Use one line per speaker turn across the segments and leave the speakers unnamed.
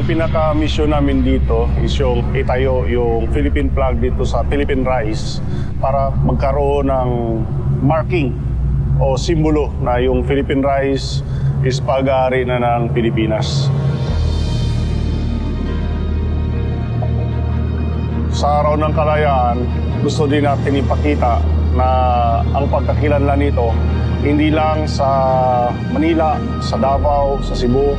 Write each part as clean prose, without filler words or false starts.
Pinaka-mission namin dito is yung itayo yung Philippine flag dito sa Philippine Rise para magkaroon ng marking o simbolo na yung Philippine Rise is pag-aari na ng Pilipinas. Sa araw ng kalayaan, gusto din natin ipakita na ang pagkakilanlan nito hindi lang sa Manila, sa Davao, sa Cebu,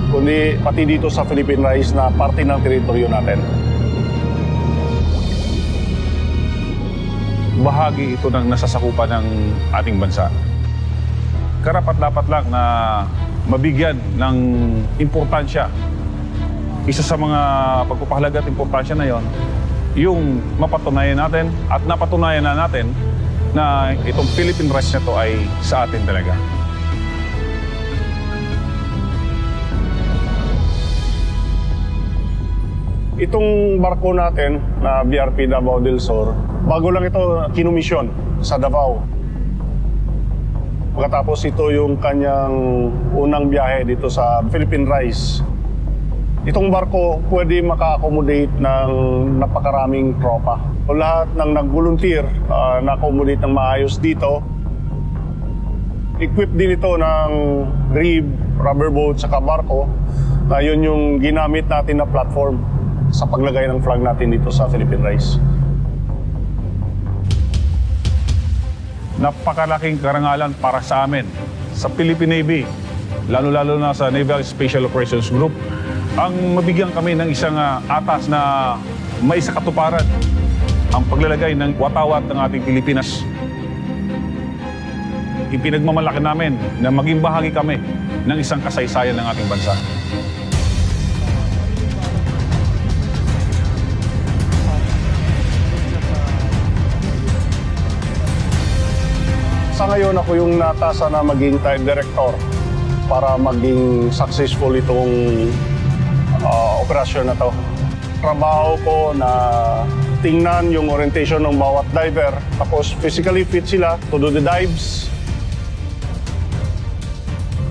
kundi pati dito sa Philippine Rise na parte ng teritoryo natin.
Bahagi ito ng nasasakupan ng ating bansa. Karapat-dapat lang na mabigyan ng importansya. Isa sa mga pagpapahalaga at importansya na yon, yung mapatunayan natin at napatunayan na natin na itong Philippine Rise na ito ay sa atin talaga.
Itong barko natin na BRP Davao del Sur, bago lang ito kinumisyon sa Davao. Pagkatapos ito yung kanyang unang biyahe dito sa Philippine Rise. Itong barko pwede maka-accommodate ng napakaraming tropa. O lahat ng nag-volunteer na-accommodate ng maayos dito. Equipped din ito ng rib, rubber boat, saka barko. Yun yung ginamit natin na platform sa paglagay ng flag natin dito sa Philippine Rise.
Napakalaking karangalan para sa amin, sa Philippine Navy, lalo-lalo na sa Naval Special Operations Group, ang mabigyan kami ng isang atas na maisakatuparan ang paglalagay ng watawat ng ating Pilipinas. Ipinagmamalaki namin na maging bahagi kami ng isang kasaysayan ng ating bansa.
Sa ngayon, ako yung natasa na maging type director para maging successful itong operasyon na to. Trabaho ko na tingnan yung orientation ng bawat diver, tapos physically fit sila to do the dives.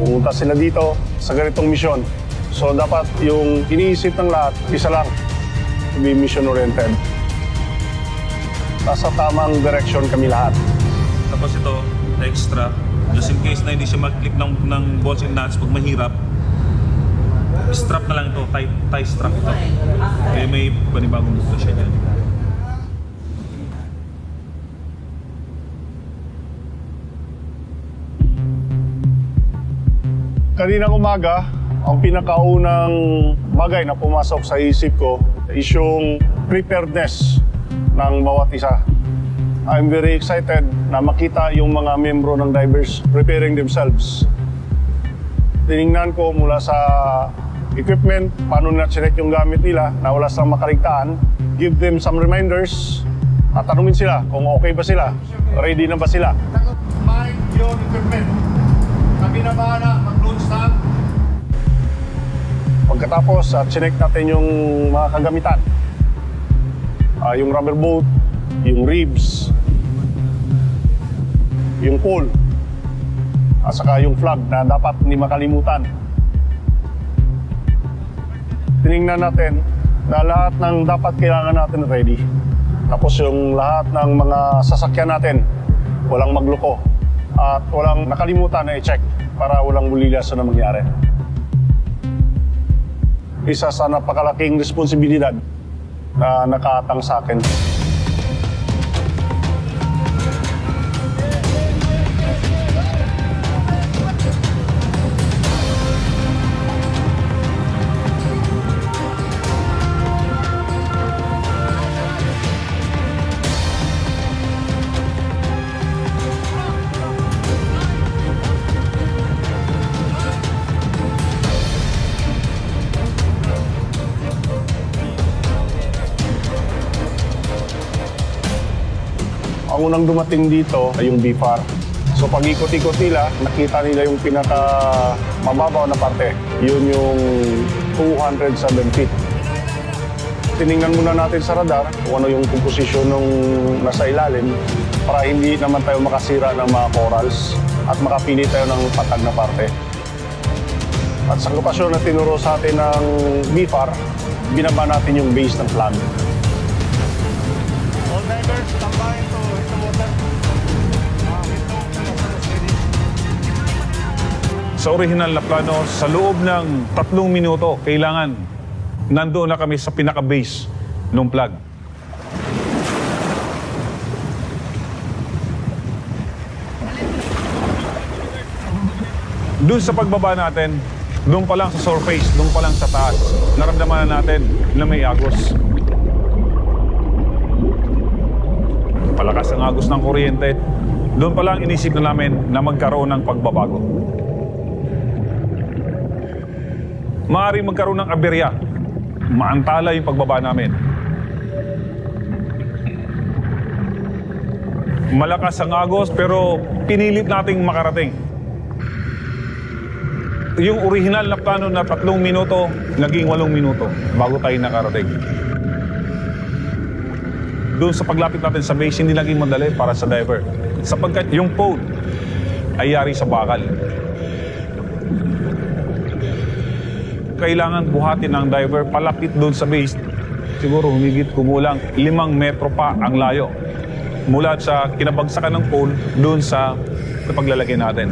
Pumunta sila dito sa ganitong misyon. So dapat yung iniisip ng lahat, isa lang, to be mission-oriented. Nasa tamang direction kami lahat.
Tapos ito, extra, just in case na hindi siya mag-clip ng bolts and nuts pag mahirap, strap na lang ito, tie strap ito. Kaya may panibagong gusto siya dyan.
Kaninang umaga, ang pinakaunang bagay na pumasok sa isip ko is yung preparedness ng bawat isa. I'm very excited na makita yung mga membro ng divers preparing themselves. Tinignan ko mula sa equipment, paano na check yung gamit nila na wala silang makaligtaan. Give them some reminders at tanungin sila kung okay ba sila, ready na ba sila. Mind your equipment. Sabi na bahala, mag-load stop. Pagkatapos, check natin yung mga kagamitan. Yung rubber boat, yung ribs, yung pole, at saka yung flag na dapat hindi makalimutan. Tinignan natin na lahat ng dapat kailangan natin ready. Tapos yung lahat ng mga sasakyan natin, walang magloko at walang nakalimutan na i-check para walang bulilas na mangyari. Isa sa napakalaking responsibilidad na nakaatang sa akin. Ang unang dumating dito ay yung BFAR. So pag ikot-ikot nila, nakita nila yung pinaka mababaw na parte. Yun yung 207 feet. Tiningnan muna natin sa radar kung ano yung composition ng nasa ilalim para hindi naman tayo makasira ng mga corals at makapili tayo ng patag na parte. At sa lokasyon na tinuro sa atin ng BFAR, binaba natin yung base ng flag. All divers, tambay ito.
Sa original na plano, sa loob ng 3 minuto, kailangan nandoon na kami sa pinaka-base ng plug. Doon sa pagbaba natin, doon pa lang sa surface, doon pa lang sa taas, naramdaman na natin na may agos. Palakas ang agos ng kuryente. Doon pa lang inisip na namin na magkaroon ng pagbabago. Maaaring magkaroon ng aberya. Maantala yung pagbaba namin. Malakas ang agos pero pinilit nating makarating. Yung original na plano na 3 minuto, naging 8 minuto bago tayo nakarating. Doon sa paglapit natin sa base, hindi naging madali para sa diver. Sapagkat yung pole ay yari sa bakal. Kailangan buhatin ng diver palapit doon sa base. Siguro humigit kumulang 5 metro pa ang layo mula sa kinabagsakan ng pole doon sa paglalagay natin.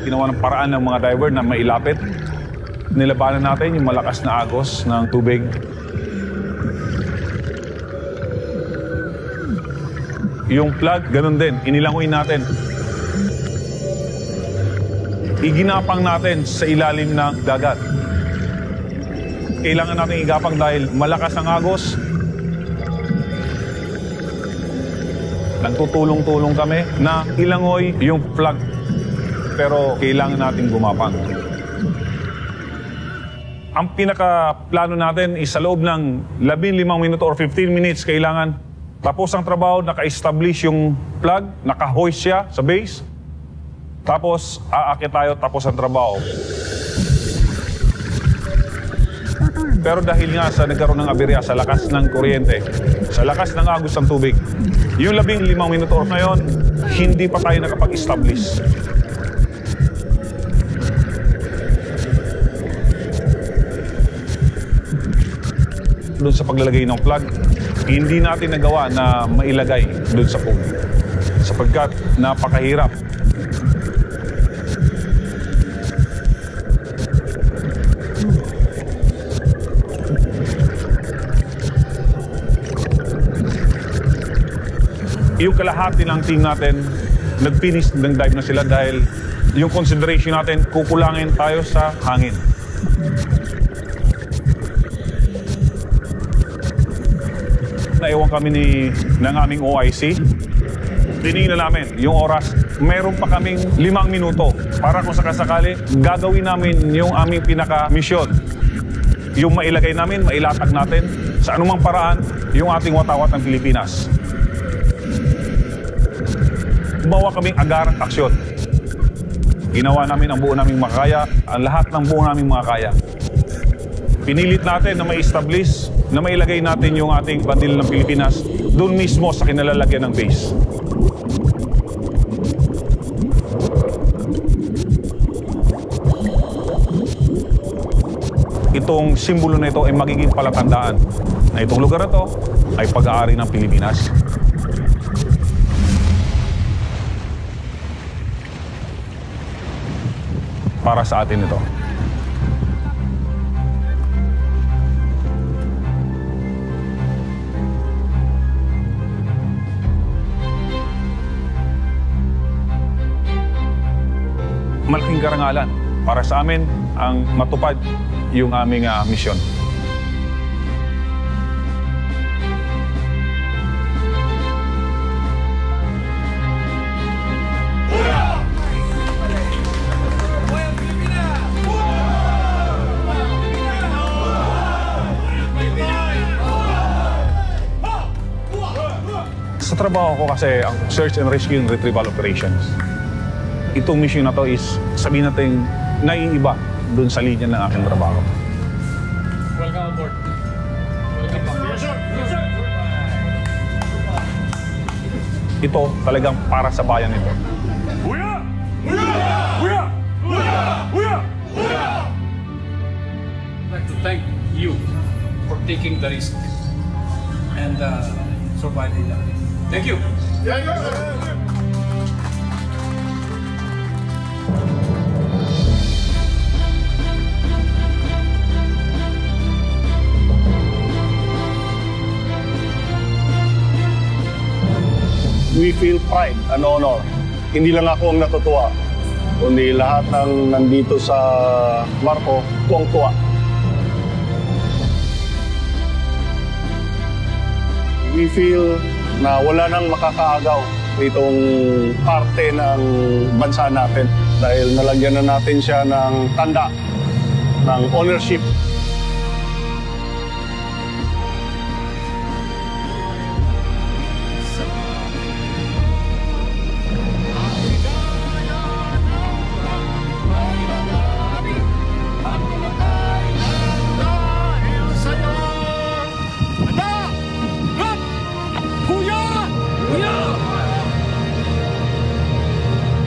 Ginawa ng paraan ng mga diver na mailapit. Nilabanan natin yung malakas na agos ng tubig. Yung plug, ganun din. Inilangoy natin. Iginapang natin sa ilalim ng dagat. Kailangan natin igapang dahil malakas ang agos. Nagtutulong-tulong kami na ilangoy yung plug. Pero kailangan natin gumapang. Ang pinaka-plano natin is sa loob ng 15 minuto or 15 minutes kailangan tapos ang trabaho, naka-establish yung plug, naka-hoist siya sa base. Tapos, aakit tayo, tapos ang trabaho. Pero dahil nga sa nagkaroon ng aberya sa lakas ng kuryente, sa lakas ng agos ng tubig, yung 15 minuto or ngayon, hindi pa tayo nakapag-establish. Doon sa paglalagay ng plug, hindi natin nagawa na mailagay doon sa pool. Sapagkat napakahirap. Yung kalahati ng team natin, nag-finish ng dive na sila dahil yung consideration natin, kukulangin tayo sa hangin. na ewan kami ng aming OIC. Tinignan namin yung oras. Meron pa kaming 5 minuto para kung sakasakali gagawin namin yung aming pinaka-mission. Yung mailagay namin, mailatag natin sa anumang paraan yung ating watawat ng Pilipinas. Gumawa kaming agarang aksyon. Ginawa namin ang buo naming makakaya, ang lahat ng buo naming makakaya. Pinilit natin na ma-establish, na mailagay natin yung ating bandila ng Pilipinas doon mismo sa kinalalagyan ng base. Itong simbolo na ito ay magiging palatandaan na itong lugar na ito ay pag-aari ng Pilipinas. Para sa atin ito. Malaking karangalan para sa amin ang matupad yung aming misyon. Sa trabaho ko kasi ang search and rescue and retrieval operations. Itong mission na to is sabihin natin naiiba dun sa linya ng aking trabaho.
Welcome aboard.
Ito talagang para sa bayan ito.
I'd like to thank you for taking the risk and surviving that. Thank you.
We feel pride and honor. Hindi lang ako ang natutuwa, kundi lahat ng nandito sa Marco, tuwang-tuwa. We feel na wala nang makakaagaw itong parte ng bansa natin dahil nalagyan na natin siya ng tanda ng ownership.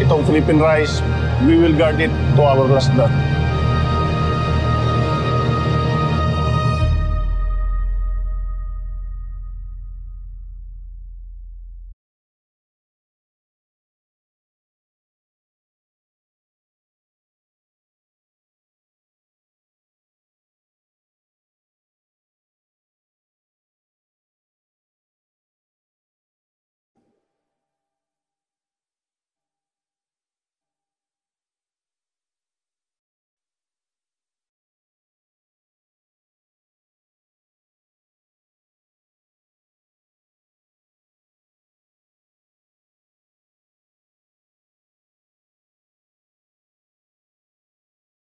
Itong Philippine Rice, we will guard it to our last breath.